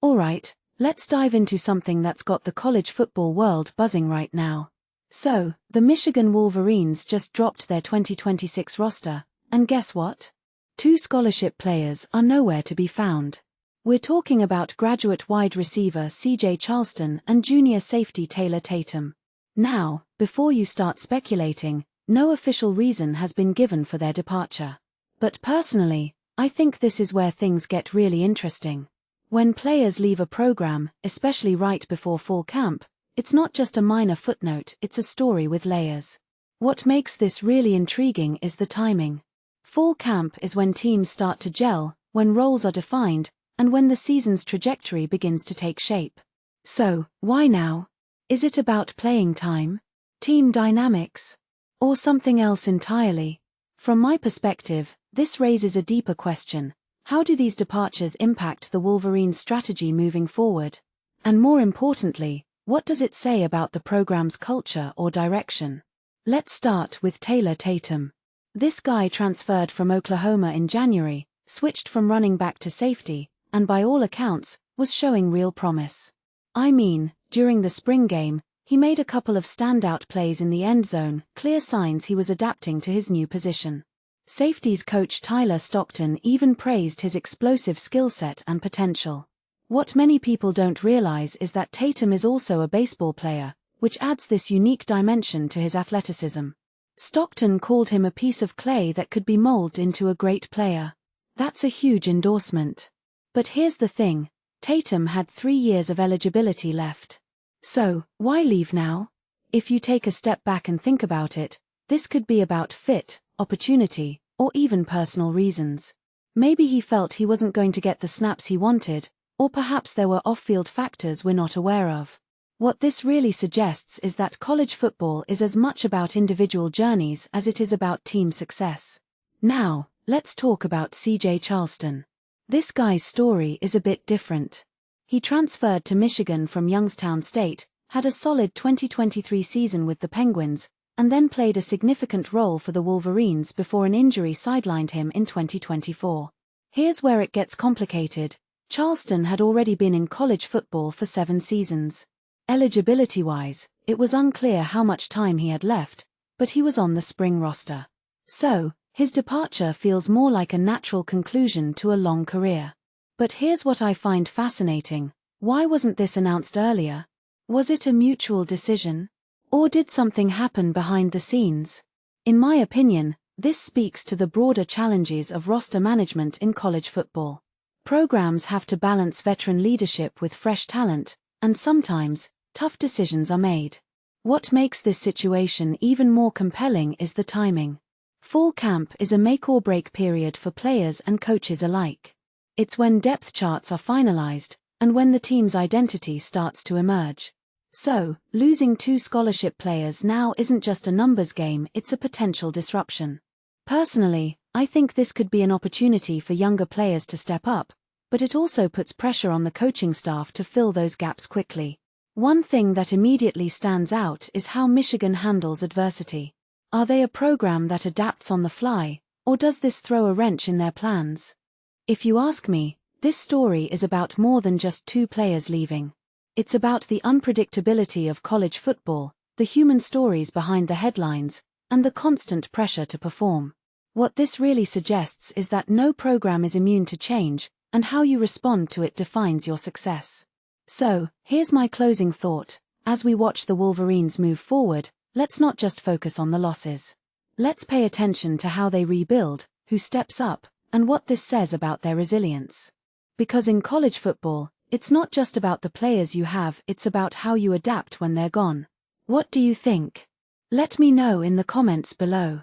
Alright, let's dive into something that's got the college football world buzzing right now. So, the Michigan Wolverines just dropped their 2026 roster, and guess what? 2 scholarship players are nowhere to be found. We're talking about graduate wide receiver CJ Charleston and junior safety Taylor Tatum. Now, before you start speculating, no official reason has been given for their departure. But personally, I think this is where things get really interesting. When players leave a program, especially right before fall camp, it's not just a minor footnote, it's a story with layers. What makes this really intriguing is the timing. Fall camp is when teams start to gel, when roles are defined, and when the season's trajectory begins to take shape. So, why now? Is it about playing time, team dynamics, or something else entirely? From my perspective, this raises a deeper question. How do these departures impact the Wolverines' strategy moving forward? And more importantly, what does it say about the program's culture or direction? Let's start with Taylor Tatum. This guy transferred from Oklahoma in January, switched from running back to safety, and by all accounts, was showing real promise. I mean, during the spring game, he made a couple of standout plays in the end zone, clear signs he was adapting to his new position. Safeties coach Tyler Stockton even praised his explosive skill set and potential. What many people don't realize is that Tatum is also a baseball player, which adds this unique dimension to his athleticism. Stockton called him a piece of clay that could be molded into a great player. That's a huge endorsement. But here's the thing, Tatum had 3 years of eligibility left. So, why leave now? If you take a step back and think about it, this could be about fit, opportunity, or even personal reasons. Maybe he felt he wasn't going to get the snaps he wanted, or perhaps there were off-field factors we're not aware of. What this really suggests is that college football is as much about individual journeys as it is about team success. Now, let's talk about CJ Charleston. This guy's story is a bit different. He transferred to Michigan from Youngstown State, had a solid 2023 season with the Penguins, and then played a significant role for the Wolverines before an injury sidelined him in 2024. Here's where it gets complicated. Charleston had already been in college football for 7 seasons. Eligibility-wise, it was unclear how much time he had left, but he was on the spring roster. So, his departure feels more like a natural conclusion to a long career. But here's what I find fascinating. Why wasn't this announced earlier? Was it a mutual decision? Or did something happen behind the scenes? In my opinion, this speaks to the broader challenges of roster management in college football. Programs have to balance veteran leadership with fresh talent, and sometimes, tough decisions are made. What makes this situation even more compelling is the timing. Fall camp is a make-or-break period for players and coaches alike. It's when depth charts are finalized, and when the team's identity starts to emerge. So, losing 2 scholarship players now isn't just a numbers game, it's a potential disruption. Personally, I think this could be an opportunity for younger players to step up, but it also puts pressure on the coaching staff to fill those gaps quickly. One thing that immediately stands out is how Michigan handles adversity. Are they a program that adapts on the fly, or does this throw a wrench in their plans? If you ask me, this story is about more than just 2 players leaving. It's about the unpredictability of college football, the human stories behind the headlines, and the constant pressure to perform. What this really suggests is that no program is immune to change, and how you respond to it defines your success. So, here's my closing thought. As we watch the Wolverines move forward, let's not just focus on the losses. Let's pay attention to how they rebuild, who steps up, and what this says about their resilience. Because in college football, it's not just about the players you have, it's about how you adapt when they're gone. What do you think? Let me know in the comments below.